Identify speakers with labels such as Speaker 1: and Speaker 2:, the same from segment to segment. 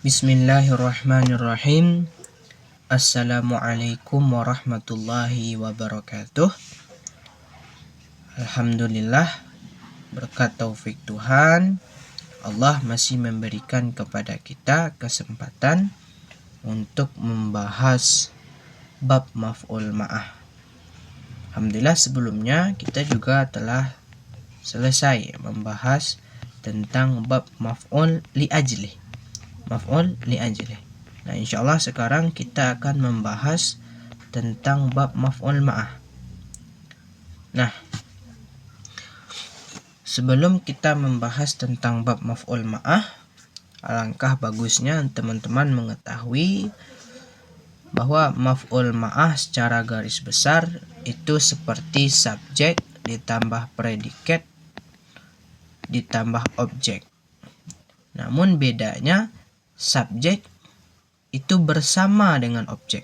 Speaker 1: Bismillahirrahmanirrahim. Assalamualaikum warahmatullahi wabarakatuh. Alhamdulillah, berkat taufik Tuhan, Allah masih memberikan kepada kita kesempatan untuk membahas bab maf'ul ma'ah. Alhamdulillah, sebelumnya kita juga telah selesai membahas tentang bab maf'ul li ajli. Nah, insyaallah sekarang kita akan membahas tentang bab maf'ul ma'ah. Nah, sebelum kita membahas tentang bab maf'ul ma'ah, alangkah bagusnya teman-teman mengetahui bahwa maf'ul ma'ah secara garis besar itu seperti subjek ditambah predikat ditambah objek. Namun bedanya subjek itu bersama dengan objek,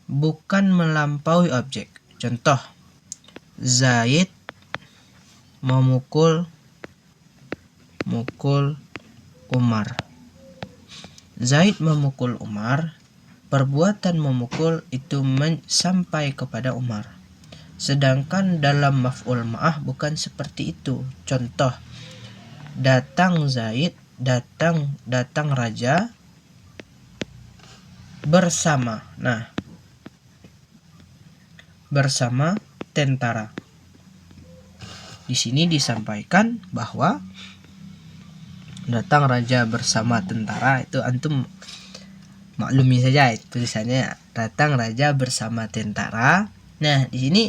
Speaker 1: bukan melampaui objek. Contoh, Zaid memukul Umar. Zaid memukul Umar, perbuatan memukul itu sampai kepada Umar. Sedangkan dalam maf'ul ma'ah bukan seperti itu. Contoh, datang Zaid, datang raja bersama. Nah, bersama tentara. Di sini disampaikan bahwa datang raja bersama tentara, itu antum maklumi saja, tulisannya datang raja bersama tentara. Nah, di sini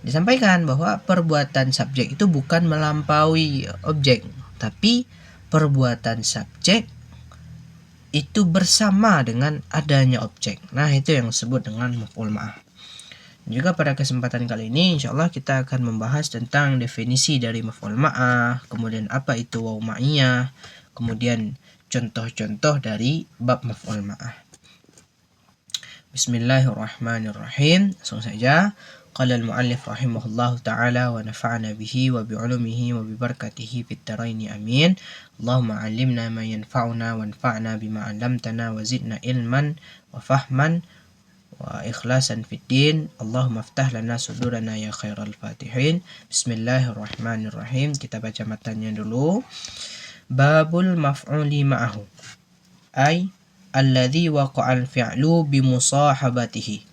Speaker 1: disampaikan bahwa perbuatan subjek itu bukan melampaui objek, tapi perbuatan subjek itu bersama dengan adanya objek. Nah, itu yang disebut dengan maf'ul ma'ah. Juga pada kesempatan kali ini insyaallah kita akan membahas tentang definisi dari maf'ul ma'ah, kemudian apa itu waw ma'iyah, kemudian contoh-contoh dari bab maf'ul ma'ah. Bismillahirrahmanirrahim. Langsung saja. Qala al-muallif rahimahullahu ta'ala wa nafa'ana bihi wa bi'ulumihi wa bibarakatihi fit daraini amin. Allahumma 'allimna ma yanfa'una wanfa'na bima 'allamtana wa zidna ilman wa fahman wa ikhlasan fid din. Allahumma iftah lana sudurana ya khairal fatihin. Bismillahirrahmanirrahim. Kita baca matanya dulu. Babul maf'uli ma'ahu, ay alladhi waqa'al fi'lu bimusahabatihi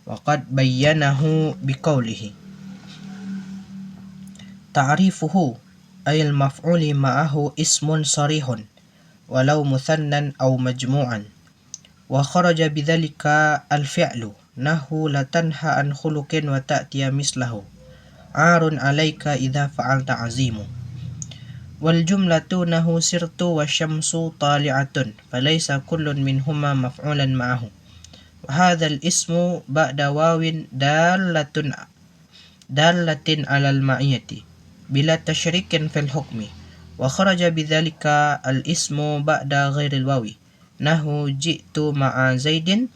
Speaker 1: wa qad bayyanahu biqawlihi. Ta'rifuhu ay al-maf'uli ma'ahu ismun sarihun walau muthannan aw majmu'an wa kharaja bidzalika al-fi'lu nahu la tanha an khuluqin wa ta'tiya mislahu arun 'alaika idza fa'alta 'azimu wal jumlatu nahu sirtu wa syamsu tali'atun falaysa kullun minhuma maf'ulan ma'ahu wa hadzal ismu ba'da wawin dalatin 'alal ma'iyati bila tasyrikin fil hukmi wa kharaja bidzalika al ismu ba'da ghairil wawi nahu ji'tu ma'a zaidin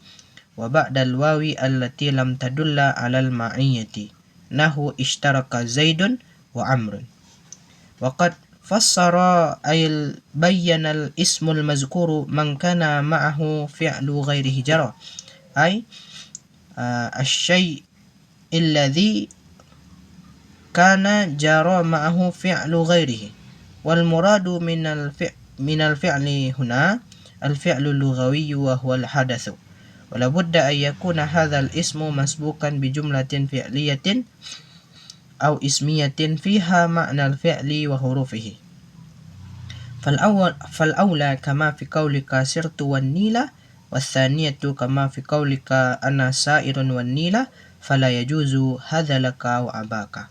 Speaker 1: wa ba'dal wawi allati lam tadulla 'alal ma'iyati nahu ishtaraka zaidun wa amrun wa qad fassara ay bayyana al ismul mazkuru man kana ma'ahu fi'lu ghairihi jara ay asy-syai' alladhi kana jara ma'ahu fi'lu ghairihi wal muradu min al fi'li huna al fi'lu lughawi wa huwa al hadatsu wa la budda an yakuna hadha al ismu masbuqan bi jumlatin fi'liyatin aw ismiyatin fiha ma'na al fi'li wa hurufihi fal awla kama fi qawlika sirtu wan nila والثانية كما في قولك أنا سائر والنيلة فلا يجوز هذا لك وأباك.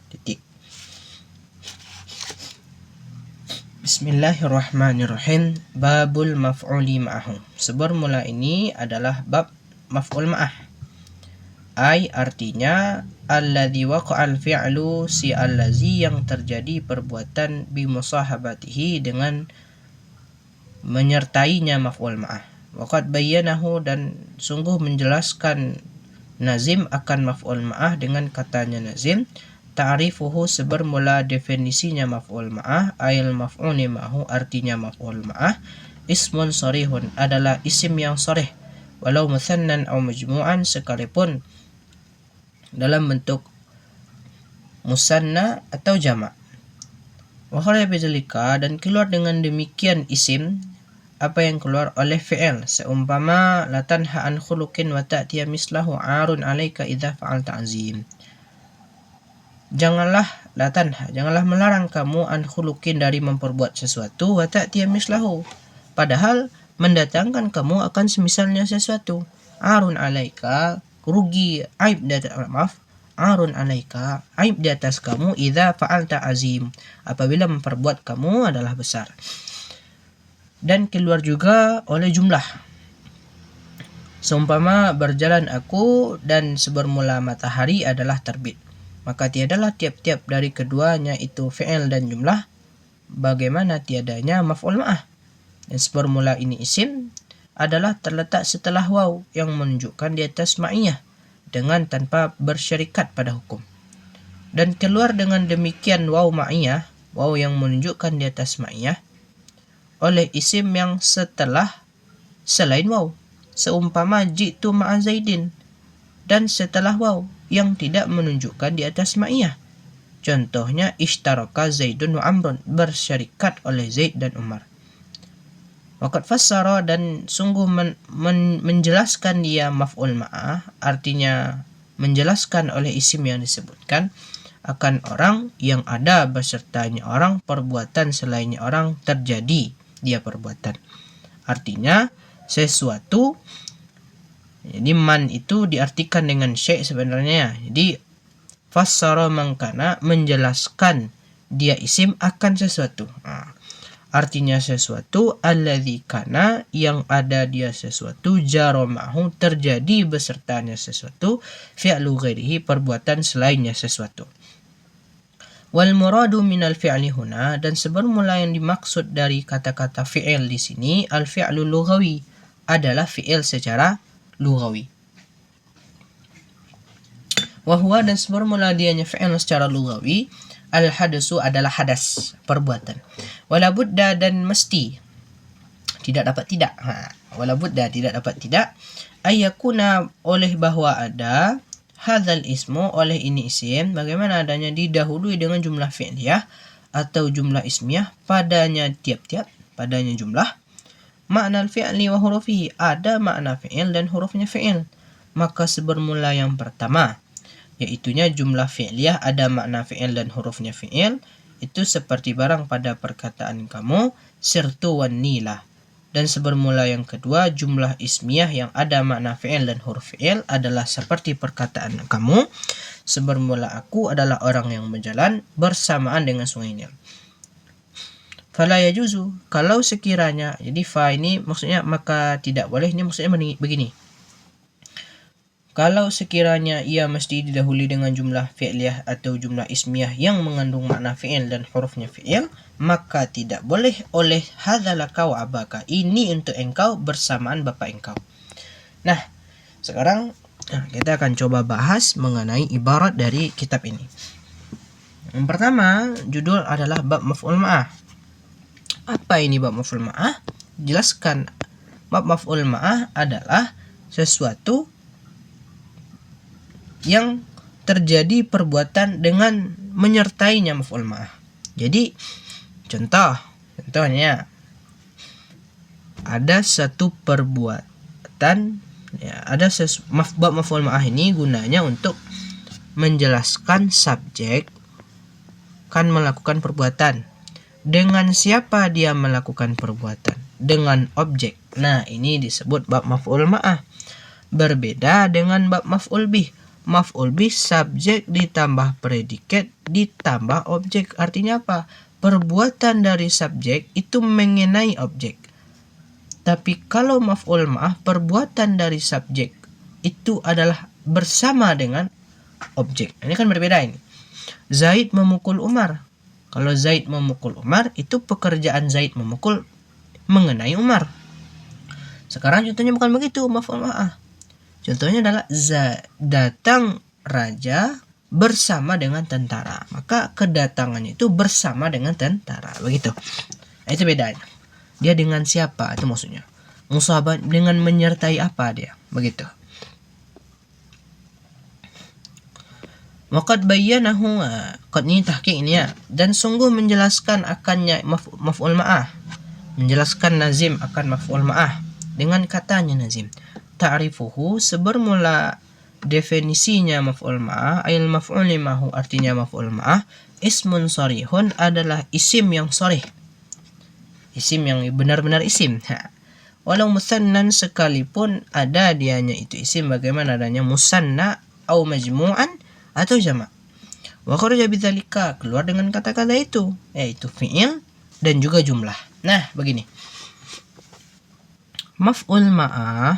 Speaker 1: Bismillahirrahmanirrahim. Babul maf'uli ma'ahu. Bermula ini adalah bab maf'ul ma'ah. Ay artinya alladzi waqa'al fi'lu, si allazi yang terjadi perbuatan bi musahabatihi dengan menyertainya maf'ul ma'ah. Waqad bayyanahu, dan sungguh menjelaskan Nazim akan maf'ul ma'ah dengan katanya Nazim. Ta'rifuhu, sebermula definisinya maf'ul ma'ah, ayil maf'uli ma'ahu artinya maf'ul ma'ah ismun sorihun adalah isim yang sorih, walau muthannan atau majmu'an, sekalipun dalam bentuk musanna atau jamak. Wa kharaja bidzalika, dan keluar dengan demikian isim apa yang keluar oleh fi'il, seumpama la tanha an khuluqin wa ta'tiya mislahu arun 'alaika idza fa'alta azim. Janganlah melarang kamu an khuluqin, dari memperbuat sesuatu, wa ta'tiya mislahu, padahal mendatangkan kamu akan semisalnya sesuatu. Arun 'alaika, rugi, aib arun 'alaika, aib di atas kamu, idza fa'alta azim, apabila memperbuat kamu adalah besar. Dan keluar juga oleh jumlah, seumpama berjalan aku dan sebermula matahari adalah terbit, maka tiadalah tiap-tiap dari keduanya itu fi'il dan jumlah, bagaimana tiadanya maf'ul ma'ah. Dan sebermula ini isim adalah terletak setelah waw yang menunjukkan di atas ma'iyah dengan tanpa bersyarikat pada hukum. Dan keluar dengan demikian waw ma'iyah, waw yang menunjukkan di atas ma'iyah, oleh isim yang selain waw, seumpama jitu ma'a Zaidin, dan setelah waw yang tidak menunjukkan di atas ma'iyah. Contohnya ishtaraka Zaidun wa Amrun, bersyarikat oleh Zaid dan Umar. Waqad fassara, dan sungguh menjelaskan dia maf'ul ma'ah, artinya menjelaskan oleh isim yang disebutkan akan orang yang ada besertanya orang, perbuatan selainnya orang terjadi dia perbuatan. Artinya sesuatu. Jadi man itu diartikan dengan syai' sebenarnya. Jadi fassara mangkana, menjelaskan dia isim akan sesuatu. Artinya sesuatu alladzi kana, yang ada dia sesuatu, jara ma'hu, terjadi besertanya sesuatu, fi'lu ghairihi, perbuatan selainnya sesuatu. Wal muradu minal fi'li huna, dan sebermula yang dimaksud dari kata-kata fi'il di sini, al fi'lu lughawi, adalah fi'il secara lughawi. Wa huwa, dan sebermula dianya fi'il secara lughawi, al hadasu, adalah hadas, perbuatan. Wala budda, dan mesti, tidak dapat tidak. Wala budda, tidak dapat tidak, ayyakuna, oleh bahwa ada, hadzal ismu, oleh ini isim, bagaimana adanya, didahului dengan jumlah fi'liyah atau jumlah ismiyah, padanya tiap-tiap, padanya jumlah, makna fi'li wa hurufihi, ada makna fi'il dan hurufnya fi'il. Maka sebermula yang pertama, yaitunya jumlah fi'liyah ada makna fi'il dan hurufnya fi'il, itu seperti barang pada perkataan kamu sirtu wan nila. Dan sebermula yang kedua, jumlah ismiyah yang ada makna fi'il dan huruf fi'il adalah seperti perkataan kamu, sebermula aku adalah orang yang berjalan bersamaan dengan sungai Nil. Fala yajuzu, kalau sekiranya, jadi fa ini maksudnya maka tidak boleh, ini maksudnya begini. Kalau sekiranya ia mesti didahului dengan jumlah fi'liyah atau jumlah ismiyah yang mengandung makna fi'il dan hurufnya fi'il, maka tidak boleh oleh hadzalaka wa abaka, ini untuk engkau bersamaan bapak engkau. Nah, sekarang kita akan coba bahas mengenai ibarat dari kitab ini. Yang pertama, judul adalah bab maf'ul ma'ah. Apa ini bab maf'ul ma'ah? Jelaskan. Bab maf'ul ma'ah adalah sesuatu yang terjadi perbuatan dengan menyertainya maf'ul ma'ah. Jadi contohnya ada satu perbuatan, ya, ada bab maf'ul ma'ah ini gunanya untuk menjelaskan subjek kan melakukan perbuatan. Dengan siapa dia melakukan perbuatan? Dengan objek. Nah, ini disebut bab maf'ul ma'ah. Berbeda dengan bab maf'ul bih. Maf'ul bih subjek ditambah predikat ditambah objek. Artinya apa? Perbuatan dari subjek itu mengenai objek. Tapi kalau maf'ul ma'ah, perbuatan dari subjek itu adalah bersama dengan objek. Ini kan berbeda ini. Zaid memukul Umar. Kalau Zaid memukul Umar, itu pekerjaan Zaid memukul mengenai Umar. Sekarang contohnya bukan begitu, maf'ul ma'ah. Contohnya adalah datang raja bersama dengan tentara. Maka kedatangannya itu bersama dengan tentara. Begitu. Nah, itu bedanya. Dia dengan siapa? Itu maksudnya. Musahabah dengan menyertai apa dia? Begitu. Waqad bayyanahu, qad ini tahqiq ini ya. Dan sungguh menjelaskan akannya maf'ul ma'ah. Menjelaskan nazim akan maf'ul ma'ah dengan katanya nazim. Ta'rifuhu, sebermula definisinya maf'ul ma'ah, ayil maf'ul limahu, artinya maf'ul ma'ah, ismun sharihun, adalah isim yang sharih. Isim yang benar-benar isim. Walau musannan, sekalipun ada dianya itu isim, bagaimana adanya musanna au majmu'an atau jamak. Wa kharaja bidzalika, keluar dengan kata-kata itu, yaitu fi'il dan juga jumlah. Nah, begini. Maf'ul ma'ah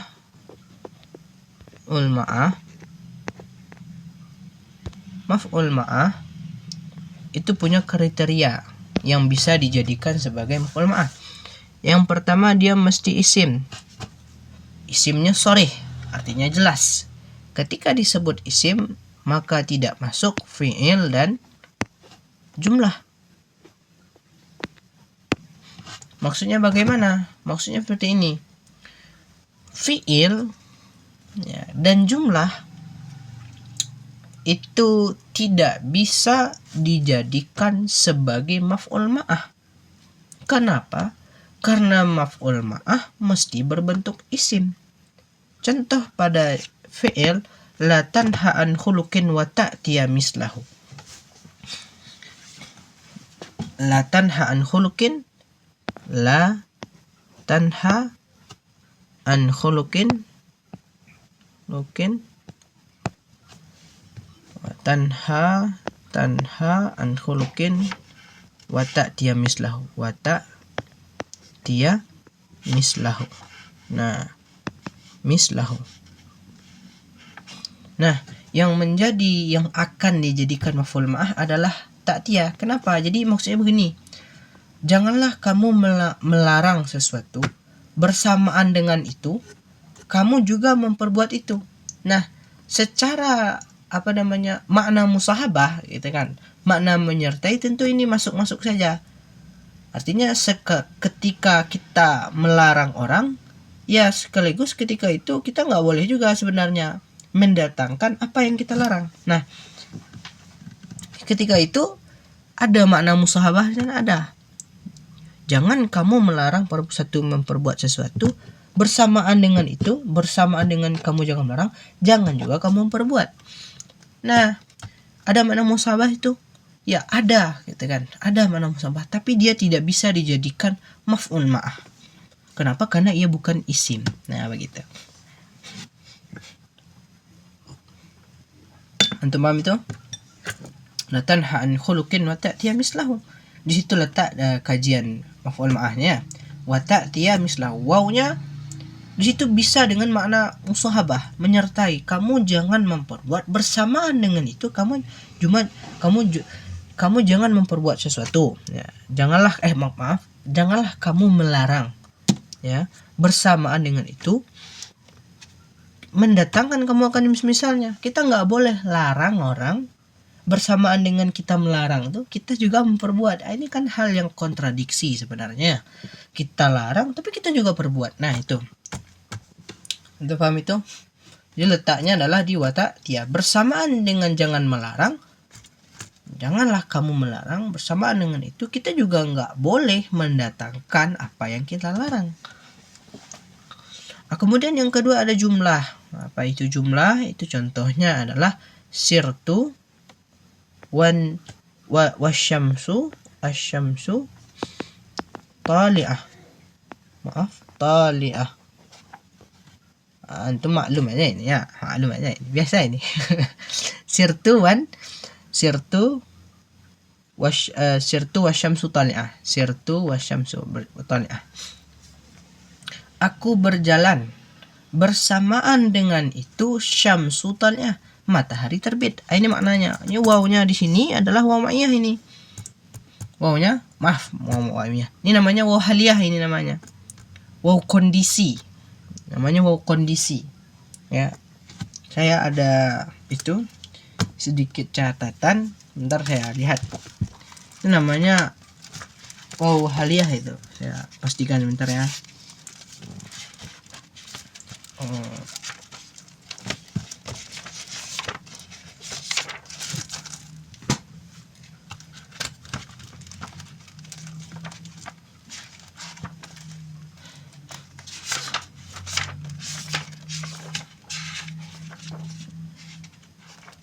Speaker 1: itu punya kriteria yang bisa dijadikan sebagai maf'ul ma'ah. Yang pertama, dia mesti isim. Isimnya sharih, artinya jelas. Ketika disebut isim, maka tidak masuk fi'il dan jumlah. Maksudnya bagaimana? Maksudnya seperti ini. Fi'il dan jumlah itu tidak bisa dijadikan sebagai maf'ul ma'ah. Kenapa? Karena maf'ul ma'ah mesti berbentuk isim. Contoh pada fi'il, la tanha an khuluqin wa ta'tiya mislahu. La tanha an khuluqin, la tanha an khuluqin, tanha an khuluqin wa ta'tiya mislahu, wa ta'tiya mislahu. Nah, mislahu. Nah, yang akan dijadikan maf'ul ma'ah adalah ta'tiya. Kenapa? Jadi maksudnya begini. Janganlah kamu melarang sesuatu, bersamaan dengan itu kamu juga memperbuat itu. Nah, secara makna musahabah gitu kan, makna menyertai, tentu ini masuk saja. Artinya ketika kita melarang orang, ya sekaligus ketika itu kita nggak boleh juga sebenarnya mendatangkan apa yang kita larang. Nah, ketika itu ada makna musahabah dan ada. Jangan kamu melarang memperbuat sesuatu, bersamaan dengan kamu jangan melarang, jangan juga kamu memperbuat. Nah, ada makna musahabah itu? Ya ada, gitu kan. Ada makna musahabah, tapi dia tidak bisa dijadikan maf'ul ma'ah. Kenapa? Karena ia bukan isim. Nah, begitu. Antum paham itu? La tanha an khuluqin wa ta'tiya mislahu. Di situ letak kajian maf'ul ma'ahnya. Wa ta'tiya mislahu. Wawnya di situ bisa dengan makna musahabah, menyertai. Kamu jangan memperbuat, bersamaan dengan itu kamu jangan memperbuat sesuatu. Ya, janganlah kamu melarang. Ya, bersamaan dengan itu mendatangkan kamu akan misalnya. Kita nggak boleh larang orang, bersamaan dengan kita melarang itu kita juga memperbuat. Ini kan hal yang kontradiksi sebenarnya. Kita larang tapi kita juga perbuat. Nah, itu. Anda paham itu? Jadi letaknya adalah di wata dia bersamaan dengan jangan melarang. Janganlah kamu melarang, bersamaan dengan itu kita juga nggak boleh mendatangkan apa yang kita larang. Kemudian yang kedua ada jumlah. Apa itu jumlah? Itu contohnya adalah sirtu wasyamsu asyamsu tali'ah. Tali'ah. Antum maklum aja ini ya. Maklum aja ini. Biasa ini. Sirtu wasyamsu tali'ah. Sirtu wasyamsu tali'ah. Aku berjalan, bersamaan dengan itu syamsu tali'ah, matahari terbit. Ini maknanya. Ini wawnya di sini adalah waw ma'iyah ini. Wawnya, waw ma'iyah. Ini namanya waw haliyah, ini namanya. Waw kondisi. Namanya waw kondisi. Ya. Saya ada itu sedikit catatan. Bentar saya lihat. Itu namanya waw haliyah itu. Saya pastikan sebentar ya.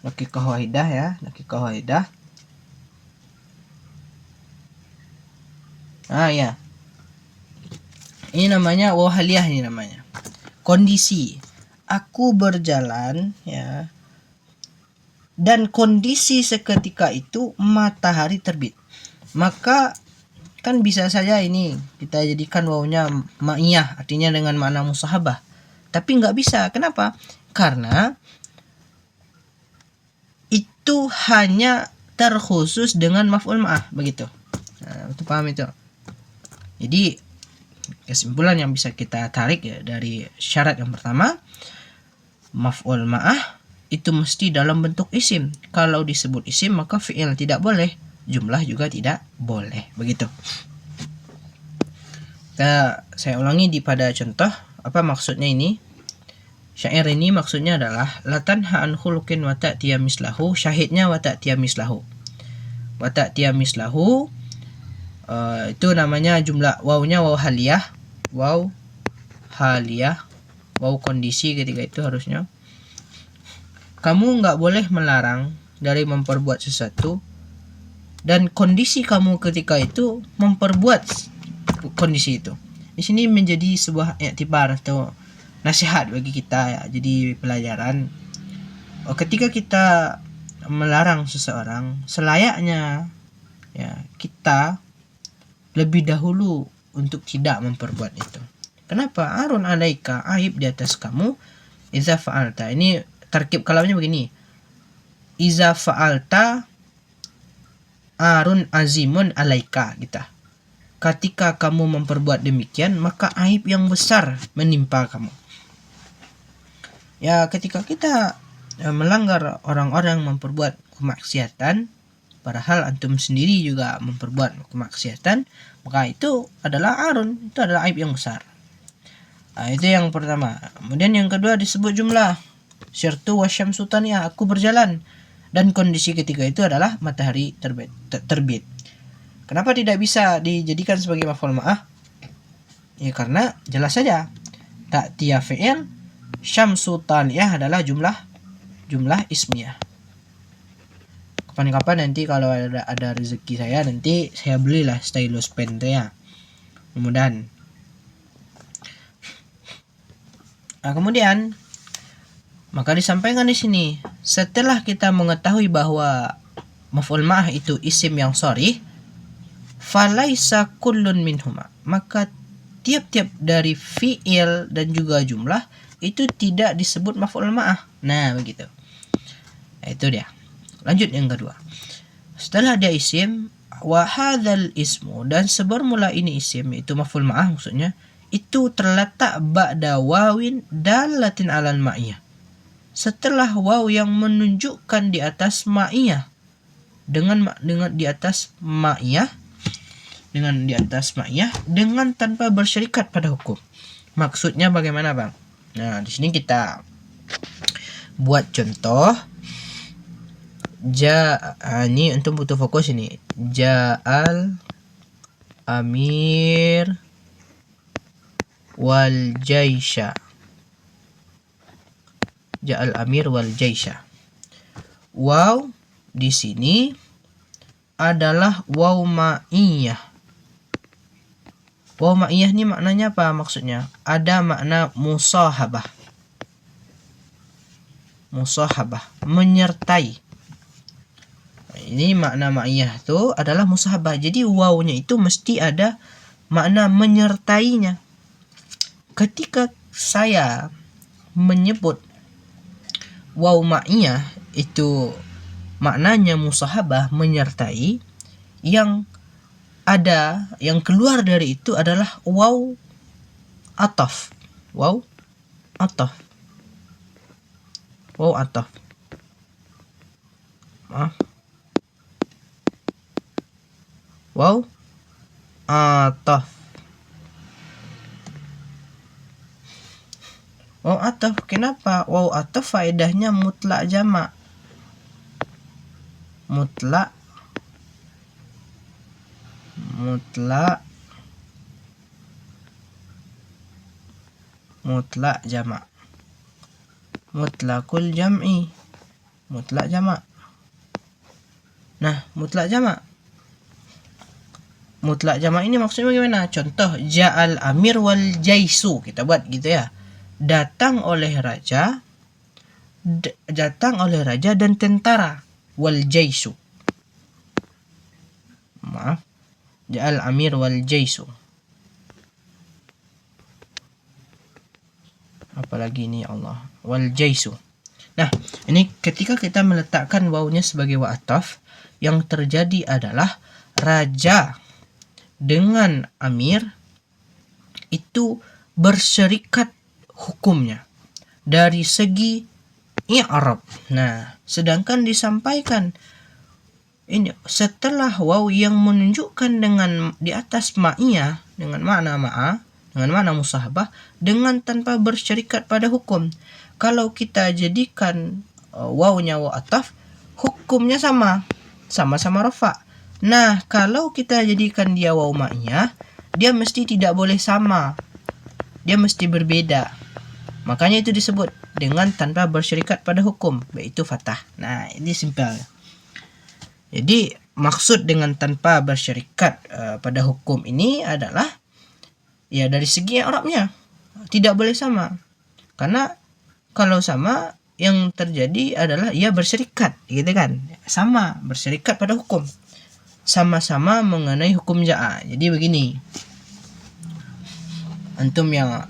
Speaker 1: Daqiqah wahidah ya, daqiqah wahidah. Ya. Ini namanya waw haliyah, ini namanya. Kondisi. Aku berjalan ya. Dan kondisi seketika itu matahari terbit. Maka kan bisa saja ini kita jadikan wawnya ma'iyah, artinya dengan makna musahabah. Tapi nggak bisa. Kenapa? Karena itu hanya terkhusus dengan maf'ul ma'ah, begitu. Nah, itu paham itu. Jadi kesimpulan yang bisa kita tarik ya dari syarat yang pertama, maf'ul ma'ah itu mesti dalam bentuk isim. Kalau disebut isim maka fi'il tidak boleh, jumlah juga tidak boleh, begitu. Saya ulangi pada contoh, apa maksudnya ini? Syair ini maksudnya adalah latan ha'an khuluqin wa ta'tiya mislahu, syahidnya wa ta'tiya mislahu. Wa ta'tiya mislahu itu namanya jumlah wawnya waw haliyah, waw kondisi ketika itu harusnya. Kamu nggak boleh melarang dari memperbuat sesuatu, dan kondisi kamu ketika itu memperbuat kondisi itu. Di sini menjadi sebuah i'tibar atau nasihat bagi kita ya, jadi pelajaran. Ketika kita melarang seseorang, selayaknya ya kita lebih dahulu untuk tidak memperbuat itu. Kenapa? Arun alaika, aib di atas kamu, iza fa'alta. Ini terkib kalamnya begini. Iza fa'alta arun azimun alaika, kita. Ketika kamu memperbuat demikian, maka aib yang besar menimpa kamu. Ya, ketika kita melanggar orang-orang memperbuat kemaksiatan, padahal antum sendiri juga memperbuat kemaksiatan, maka itu adalah arun, itu adalah aib yang besar. Itu yang pertama. Kemudian yang kedua disebut jumlah. Syirtu wa syamsu taniyah, aku berjalan dan kondisi ketika itu adalah matahari terbit. Kenapa tidak bisa dijadikan sebagai maf'ul ma'ah? Ya karena jelas saja ta'tiya fi'il, syamsu taniyah adalah jumlah ismiyah. Kapan-kapan nanti kalau ada rezeki saya, nanti saya belilah stylus pen ya. Mudah-mudahan. Kemudian maka disampaikan di sini, setelah kita mengetahui bahwa maf'ul ma'ah itu isim yang sharih, falaisa kullun minhuma, maka tiap-tiap dari fi'il dan juga jumlah itu tidak disebut maf'ul ma'ah. Nah, begitu. Itu dia. Lanjut yang kedua. Setelah dia isim, wa hadzal ismu, dan sebermula ini isim, itu maf'ul ma'ah maksudnya, itu terletak ba'da wawin dalatin alal ma'iyah. Setelah waw yang menunjukkan di atas ma'iyah, dengan di atas ma'iyah, dengan tanpa bersyarikat pada hukum. Maksudnya bagaimana, Bang? Nah, di sini kita buat contoh. Ini untuk butuh fokus ini. Ja'al amir wal jaisha. Ja'al amir wal jaisha. Waw di sini adalah waw ma'iyah. Waw ma'iyah ini maknanya apa maksudnya? Ada makna musahabah. Menyertai. Ini makna ma'iyah itu adalah musahabah. Jadi wawnya itu mesti ada makna menyertainya. Ketika saya menyebut waw ma'iyah itu maknanya musahabah, menyertai, yang ada, yang keluar dari itu adalah waw ataf. Waw ataf. Maaf. Waw ataf. Waw ataf, kenapa? Waw ataf faedahnya mutlak jamak. Mutlak jamak. Mutlakul jam'i, mutlak jamak. Nah, mutlak jamak ini maksudnya bagaimana? Contoh, ja'al amir wal jaisu, kita buat gitu ya. Datang oleh raja dan tentara. Wal jaisu, maaf, ja'al amir wal jaisu. Apalagi ini Allah, wal jaisu. Nah, ini ketika kita meletakkan wawunya sebagai wa ataf, yang terjadi adalah raja dengan amir itu berserikat hukumnya dari segi i'rab. Nah, sedangkan disampaikan ini setelah waw yang menunjukkan dengan di atas ma'iyah, dengan makna ma'a, dengan makna musahabah, dengan tanpa berserikat pada hukum. Kalau kita jadikan wawnya waw ataf, hukumnya sama-sama rafa. Nah, kalau kita jadikan dia waw ma'iyah, dia mesti tidak boleh sama, dia mesti berbeda. Makanya itu disebut dengan tanpa berserikat pada hukum, yaitu fathah. Nah, ini simpel. Jadi maksud dengan tanpa berserikat pada hukum ini adalah ya dari segi i'rabnya tidak boleh sama. Karena kalau sama yang terjadi adalah ia berserikat, gitu kan? Sama berserikat pada hukum. Sama-sama mengenai hukum ja'a. Jadi begini. Antum yang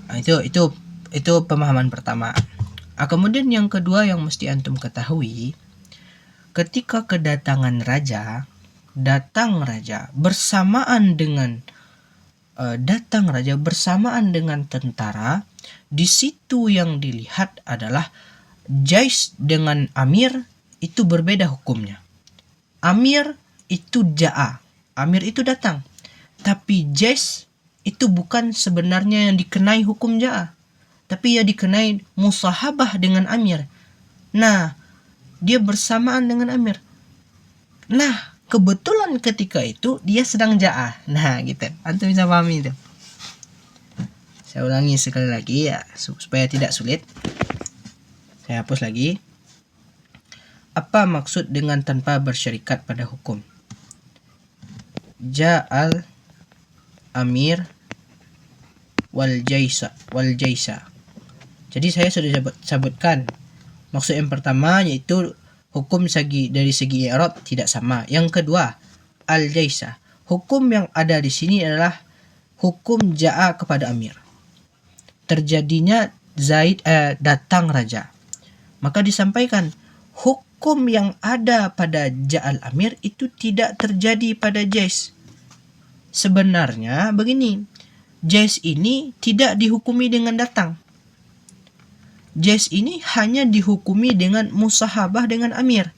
Speaker 1: itu pemahaman pertama. Kemudian yang kedua yang mesti antum ketahui, ketika kedatangan raja, datang raja bersamaan dengan tentara, di situ yang dilihat adalah jais dengan amir itu berbeda hukumnya. Amir itu ja'a, amir itu datang, tapi jais itu bukan sebenarnya yang dikenai hukum ja'a, tapi ya dikenai musahabah dengan amir. Nah, dia bersamaan dengan amir. Nah, kebetulan ketika itu dia sedang ja'a. Nah, gitu. Antum bisa pahami itu. Saya ulangi sekali lagi ya, supaya tidak sulit. Saya hapus lagi. Apa maksud dengan tanpa berserikat pada hukum? Ja'al amir wal jaisa. Jadi saya sudah sebutkan maksud yang pertama yaitu hukum dari segi i'rab tidak sama. Yang kedua, al jaisa. Hukum yang ada di sini adalah hukum ja'a kepada amir. Terjadinya datang raja. Maka disampaikan hukum yang ada pada ja'al amir itu tidak terjadi pada jais. Sebenarnya begini, jais ini tidak dihukumi dengan datang. Jais ini hanya dihukumi dengan musahabah dengan amir.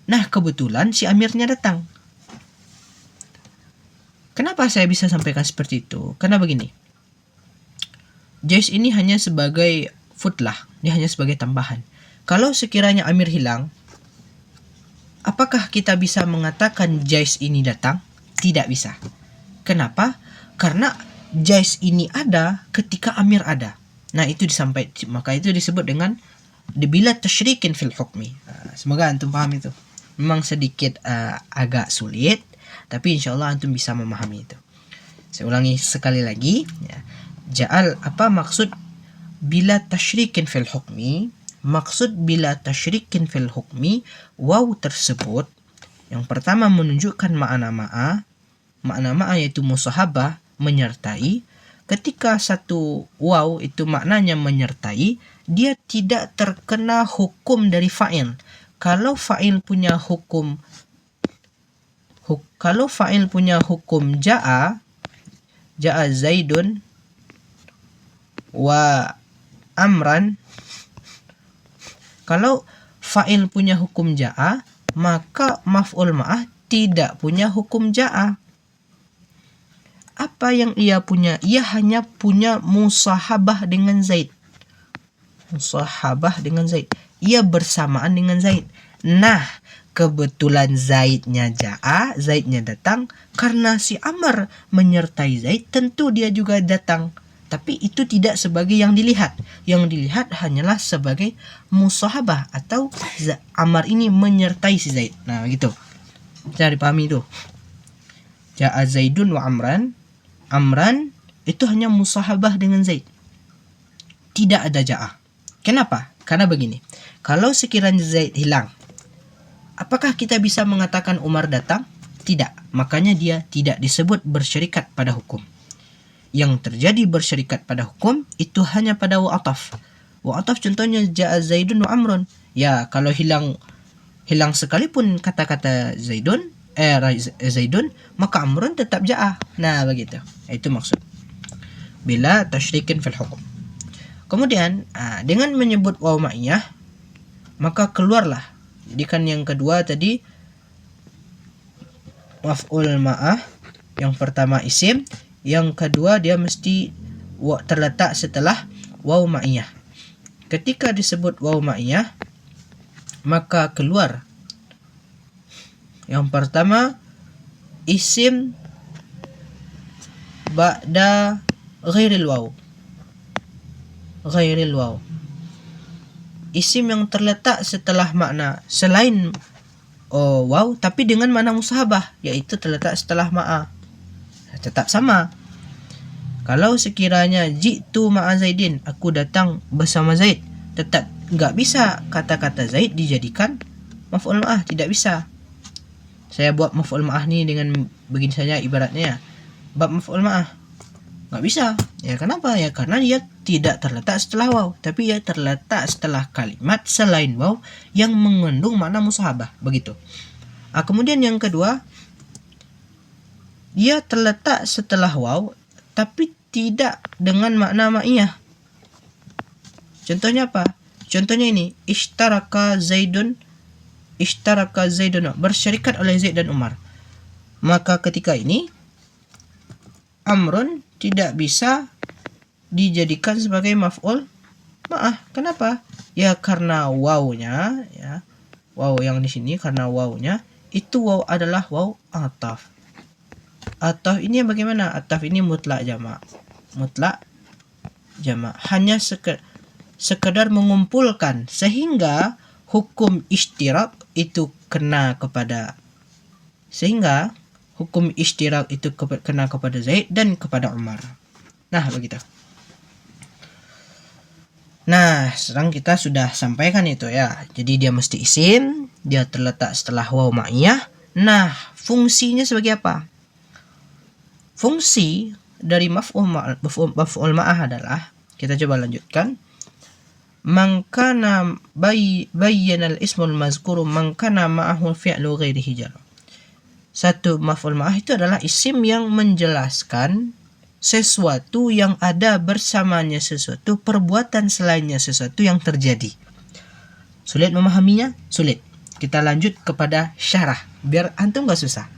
Speaker 1: Nah, kebetulan si amirnya datang. Kenapa saya bisa sampaikan seperti itu? Karena begini, jais ini hanya sebagai futlah, dia hanya sebagai tambahan. Kalau sekiranya amir hilang, apakah kita bisa mengatakan jais ini datang? Tidak bisa. Kenapa? Karena jais ini ada ketika amir ada. Nah, itu maka itu disebut dengan bila tasyrikin fil hukmi. Semoga antum paham itu. Memang sedikit agak sulit, tapi insyaallah antum bisa memahami itu. Saya ulangi sekali lagi ya. Ja'al, apa maksud bila tasyrikin fil hukmi? Maksud bila tasyrikin fil hukmi, waw tersebut yang pertama menunjukkan makna ma'a yaitu musahabah, menyertai. Ketika satu waw itu maknanya menyertai, dia tidak terkena hukum dari fa'il. Kalau fa'il punya hukum ja'a zaidun wa amran. Kalau fa'il punya hukum ja'a, maka maf'ul ma'ah tidak punya hukum ja'a. Apa yang ia punya? Ia hanya punya musahabah dengan Zaid. Musahabah dengan Zaid. Ia bersamaan dengan Zaid. Nah, kebetulan Zaidnya ja'a, Zaidnya datang. Karena si Amr menyertai Zaid, tentu dia juga datang. Tapi itu tidak sebagai yang dilihat. Yang dilihat hanyalah sebagai musahabah, atau Amr ini menyertai si Zaid. Nah, begitu. Bisa dipahami itu. Ja'a Zaidun wa Amran. Amran itu hanya musahabah dengan Zaid. Tidak ada ja'a. Kenapa? Karena begini. Kalau sekiranya Zaid hilang, apakah kita bisa mengatakan Umar datang? Tidak. Makanya dia tidak disebut bersyarikat pada hukum. Yang terjadi bersyarikat pada hukum itu hanya pada wa'ataf. Wa'ataf contohnya ja'a Zaidun wa Amrun. Ya, kalau hilang sekalipun kata-kata Zaidun, maka Amrun tetap ja'a. Nah, begitu. Itu maksud. Bila tasyrikin fil hukum. Kemudian, dengan menyebut waw ma'iyah, maka keluarlah. Jadi kan yang kedua tadi maf'ul ma'ah, yang pertama isim, yang kedua dia mesti terletak setelah waw ma'iyah. Ketika disebut waw ma'iyah, maka keluar yang pertama isim ba'da ghairil waw. Ghairil waw. Isim yang terletak setelah makna selain waw, tapi dengan makna musahabah, yaitu terletak setelah ma'a. Tetap sama. Kalau sekiranya ji'tu ma'a Zaidin, aku datang bersama Zaid, tetap nggak bisa kata-kata Zaid dijadikan maf'ul ma'ah, tidak bisa. Saya buat maf'ul ma'ah nih dengan begini saja ibaratnya, bab maf'ul ma'ah. Nggak bisa. Ya kenapa? Ya karena dia tidak terletak setelah waw, tapi ia terletak setelah kalimat selain waw yang mengandung makna musahabah. Begitu. Kemudian yang kedua, dia terletak setelah waw tapi tidak dengan makna ma'iyah. Contohnya apa? Contohnya ini, ishtaraka Zaidun, bersyarikat oleh Zaid dan Umar. Maka ketika ini Amrun tidak bisa dijadikan sebagai maf'ul ma'ah. Kenapa? Ya karena wawnya, ya. Waw yang di sini karena wawnya itu waw adalah waw ataf. Ataf ini bagaimana? Ataf ini mutlak jamak. Mutlak jamak. Hanya sekedar mengumpulkan, sehingga hukum ishtirak itu kena kepada Zaid dan kepada Umar. Nah, begitu. Nah, sekarang kita sudah sampaikan itu ya. Jadi dia mesti isim, dia terletak setelah waw ma'iyah. Nah, fungsinya sebagai apa? Fungsi dari maf'ul ma'ah adalah, kita coba lanjutkan. Man kana bayyana al-ismul mazkuru man kana ma'ahu fi'lu ghairihi jar. Satu, maf'ul ma'ah itu adalah isim yang menjelaskan sesuatu yang ada bersamanya sesuatu, perbuatan selainnya sesuatu yang terjadi. Sulit memahaminya? Sulit. Kita lanjut kepada syarah, biar antum gak susah.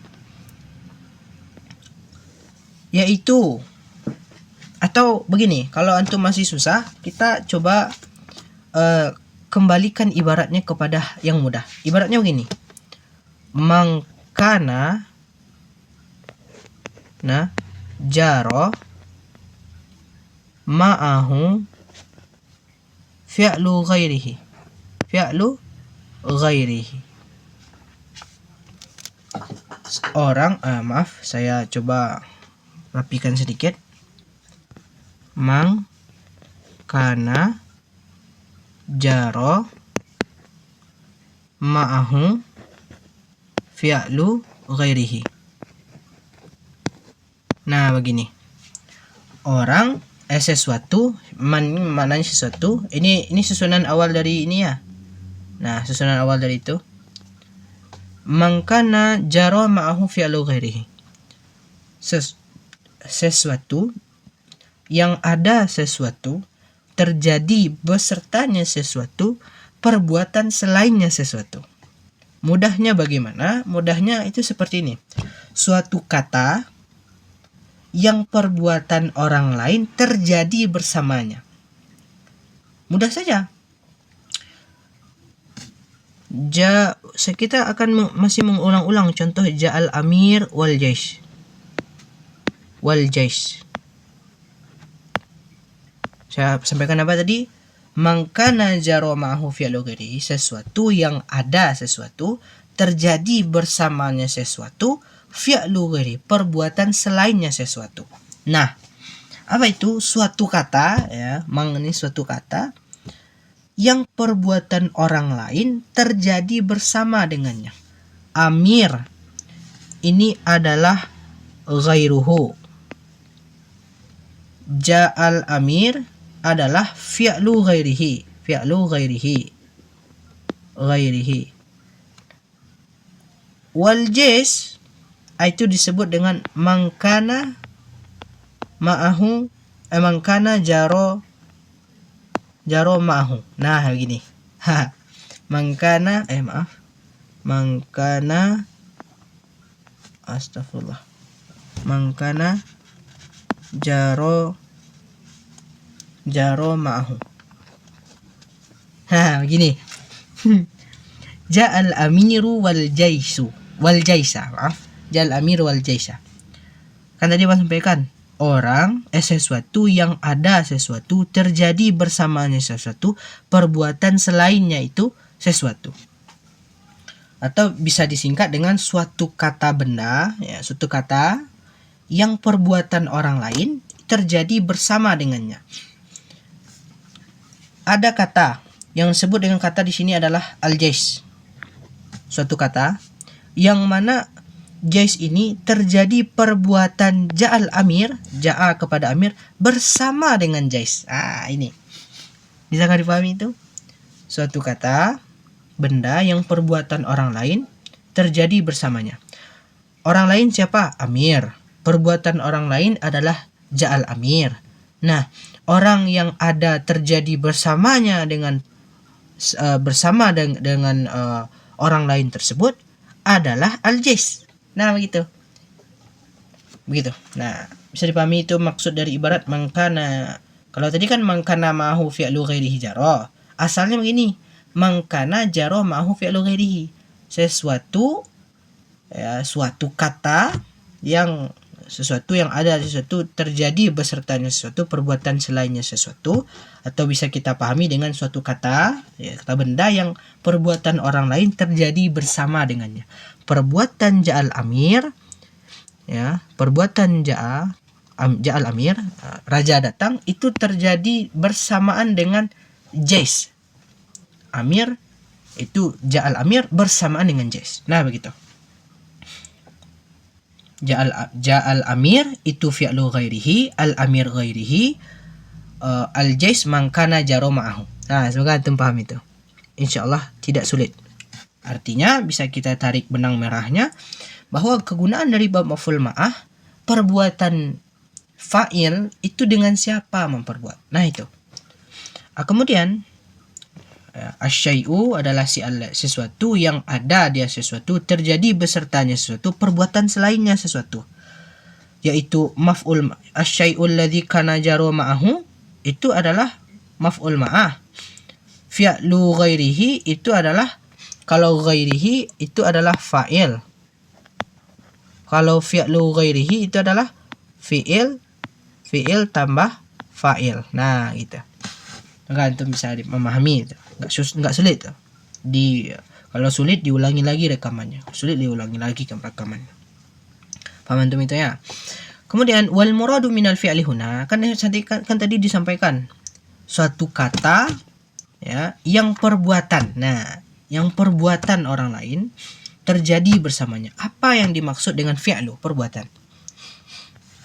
Speaker 1: Yaitu, atau begini, kalau antum masih susah, kita coba kembalikan ibaratnya kepada yang mudah. Ibaratnya begini. Mangkana jaro ma'ahu fi'lu ghairihi. Orang, maaf, saya coba rapikan sedikit. Mangkana jaro ma'ahu fi'lu ghairihi. Nah, begini. Orang sesuatu, maknanya sesuatu. Ini susunan awal dari ini ya. Nah, susunan awal dari itu. Mangkana jaro ma'ahu fi'lu ghairihi. Sesuatu yang ada sesuatu, terjadi besertanya sesuatu, perbuatan selainnya sesuatu. Mudahnya bagaimana? Mudahnya itu seperti ini. Suatu kata yang perbuatan orang lain terjadi bersamanya. Mudah saja. Kita akan masih mengulang-ulang contoh ja'al amir wal jaish. Saya sampaikan apa tadi? Mangkana jaro ma'ahu fi'lu ghairihi, sesuatu yang ada sesuatu terjadi bersamanya sesuatu, fi'lu ghairi, perbuatan selainnya sesuatu. Nah, apa itu? Suatu kata ya, ini suatu kata yang perbuatan orang lain terjadi bersama dengannya. Amir ini adalah ghairuhu. Ja'al amir adalah fi'lu ghairihi. Wal jais itu disebut dengan mangkana ma'ahu, mangkana jaro ma'ahu. Nah, begini. Mangkana astagfirullah. Mangkana jaro ma'ahu. Begini. Ja'al amiru wal jaisa. Ja'al amiru wal jaisa. Kan tadi Bang sampaikan, sesuatu yang ada sesuatu terjadi bersamanya sesuatu, perbuatan selainnya itu sesuatu. Atau bisa disingkat dengan suatu kata benda, ya, suatu kata yang perbuatan orang lain terjadi bersama dengannya. Ada kata yang disebut dengan kata di sini adalah al-jais. Suatu kata yang mana jais ini terjadi perbuatan ja'al amir, ja'a kepada amir bersama dengan jais. Ini. Bisa nggak dipahami itu? Suatu kata benda yang perbuatan orang lain terjadi bersamanya. Orang lain siapa? Amir. Perbuatan orang lain adalah ja'al amir. Nah, orang yang ada terjadi bersamanya dengan orang lain tersebut adalah al-jais. Nah, begitu. Nah, bisa dipahami itu maksud dari ibarat mangkana. Kalau tadi kan mangkana ma'ahu fi'lu ghairihi jaro. Asalnya begini. Mangkana jaro ma'ahu fi'lu ghairihi. Suatu kata yang ada sesuatu terjadi besertanya sesuatu, perbuatan selainnya sesuatu, atau bisa kita pahami dengan suatu kata, ya, kata benda yang perbuatan orang lain terjadi bersama dengannya. Perbuatan ja'al amir, ya, perbuatan ja'al amir, raja datang, itu terjadi bersamaan dengan jais. Amir itu ja'al amir bersamaan dengan jais. Nah, begitu. Ja'al amir itu fi'lu ghairihi, al amir ghairihi, al jais mangkana jaro ma'ahu. Nah, semoga antum paham itu. Insyaallah tidak sulit. Artinya bisa kita tarik benang merahnya bahwa kegunaan dari bab maf'ul ma'ah, perbuatan fa'il itu dengan siapa memperbuat. Nah, itu. Kemudian asyai'u adalah sesuatu yang ada dia sesuatu, terjadi besertanya sesuatu, perbuatan selainnya sesuatu. Yaitu maf'ul asyai'ul ladzi kana jaro ma'ahu itu adalah maf'ul ma'ah. Fi'lu ghairihi itu adalah, kalau ghairihi itu adalah fa'il. Kalau fi'lu ghairihi itu adalah fi'il tambah fa'il. Nah, gitu. Maka antum bisa memahami itu. Nggak sulit. Kalau sulit diulangi lagi rekamannya. Rekamannya. Paham antum itu ya? Kemudian wal muradu minal fi'li huna, kan tadi disampaikan suatu kata ya yang perbuatan. Nah, yang perbuatan orang lain terjadi bersamanya. Apa yang dimaksud dengan fi'lu, perbuatan?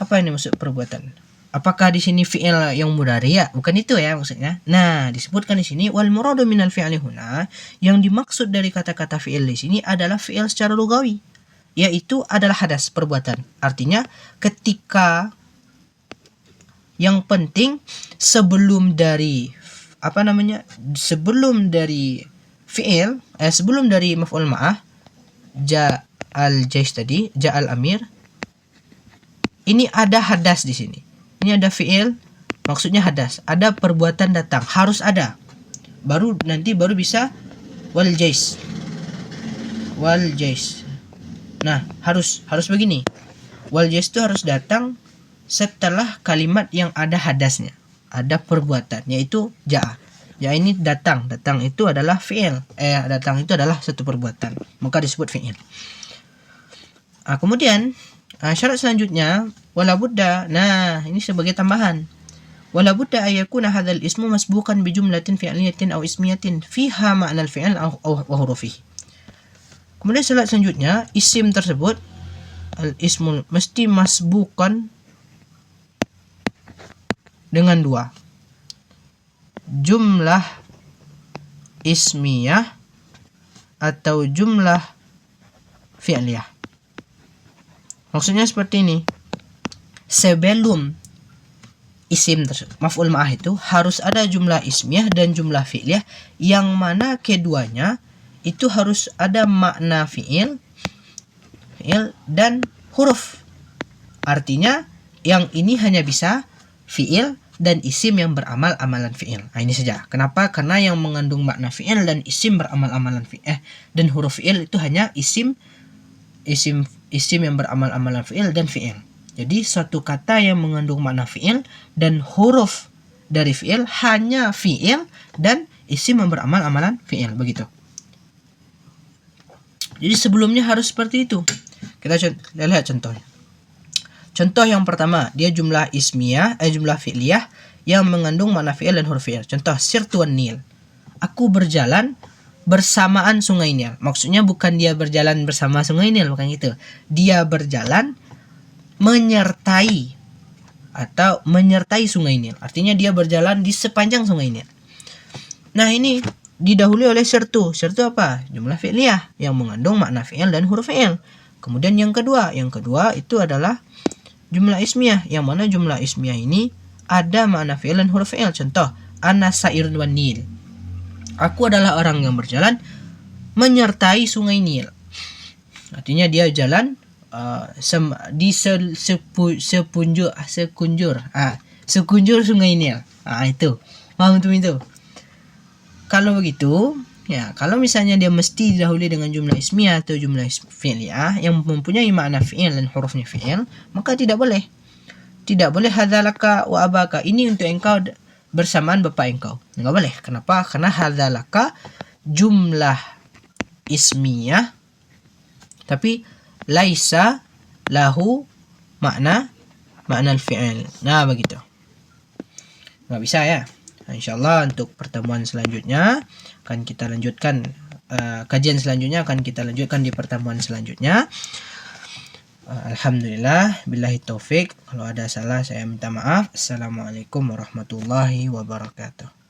Speaker 1: Apa yang dimaksud perbuatan? Apakah di sini fi'il yang mudhari ya? Bukan itu ya maksudnya. Nah, disebutkan di sini wal muradu minal fi'li huna, yang dimaksud dari kata-kata fi'il di sini adalah fi'il secara lugawi, yaitu adalah hadas, perbuatan. Artinya ketika yang penting sebelum dari fi'il, sebelum dari maf'ul ma'ah, ja'al jais tadi, ja'al amir, ini ada hadas di sini. Ini ada fi'il, maksudnya hadas. Ada perbuatan datang, harus ada. Baru bisa wal jais. Wal jais. Nah, harus begini. Wal jais itu harus datang setelah kalimat yang ada hadasnya. Ada perbuatan, yaitu ja'a. Ya ini datang. Datang itu adalah fi'il. Datang itu adalah satu perbuatan. Maka disebut fi'il. Kemudian syarat selanjutnya wala budda. Nah, ini sebagai tambahan. Wala budda ayakuna hadzal ismu masbuqan bi jumlatin fi'liyatin aw ismiyatin fiha ma'na al-fi'l wa hurufihi. Kemudian syarat selanjutnya, isim tersebut al-ismul mesti masbuqan dengan dua. Jumlah ismiyah atau jumlah fi'liyah. Maksudnya seperti ini. Sebelum isim tersebut, maf'ul ma'ah itu harus ada jumlah ismiyah dan jumlah fi'liyah, yang mana keduanya itu harus ada makna fi'il dan huruf. Artinya yang ini hanya bisa fi'il dan isim yang beramal amalan fi'il. Ini saja. Kenapa? Karena yang mengandung makna fi'il dan isim beramal amalan fi'il dan huruf fi'il itu hanya isim yang beramal amalan fi'il dan fi'il. Jadi suatu kata yang mengandung makna fi'il dan huruf dari fi'il hanya fi'il dan isim yang beramal amalan fi'il, begitu. Jadi sebelumnya harus seperti itu. Kita lihat contohnya. Contoh yang pertama, dia jumlah ismiyah, jumlah fi'liyah yang mengandung makna fi'il dan huruf fi'il. Contoh, sirtu wan nil. Aku berjalan bersamaan sungai Nil. Maksudnya bukan dia berjalan bersama sungai Nil, bukan gitu. Dia berjalan menyertai sungai Nil. Artinya dia berjalan di sepanjang sungai Nil. Nah, ini didahului oleh sirtu. Sirtu apa? Jumlah fi'liyah yang mengandung makna fi'il dan huruf fi'il. Kemudian yang kedua itu adalah jumlah ismiyah, yang mana jumlah ismiyah ini ada makna fi'il dan huruf fi'il. Contoh, ana sa'irun wan nil. Aku adalah orang yang berjalan menyertai sungai Nil. Artinya dia jalan di sekunjur sungai Nil. Itu. Paham itu? Kalau begitu, ya, kalau misalnya dia mesti didahului dengan jumlah ismiyah atau jumlah fi'liyah yang mempunyai makna fi'il dan hurufnya fi'il, maka tidak boleh. Tidak boleh hadzalaka wa abaka. Ini untuk engkau bersamaan bapak engkau. Enggak boleh. Kenapa? Karena hadzalaka jumlah ismiyah tapi laisa lahu makna al-fi'il. Nah, begitu. Enggak bisa ya. Insyaallah untuk pertemuan selanjutnya akan kita lanjutkan, kajian selanjutnya akan kita lanjutkan di pertemuan selanjutnya. Alhamdulillah, billahi taufik. Kalau ada salah saya minta maaf. Assalamualaikum warahmatullahi wabarakatuh.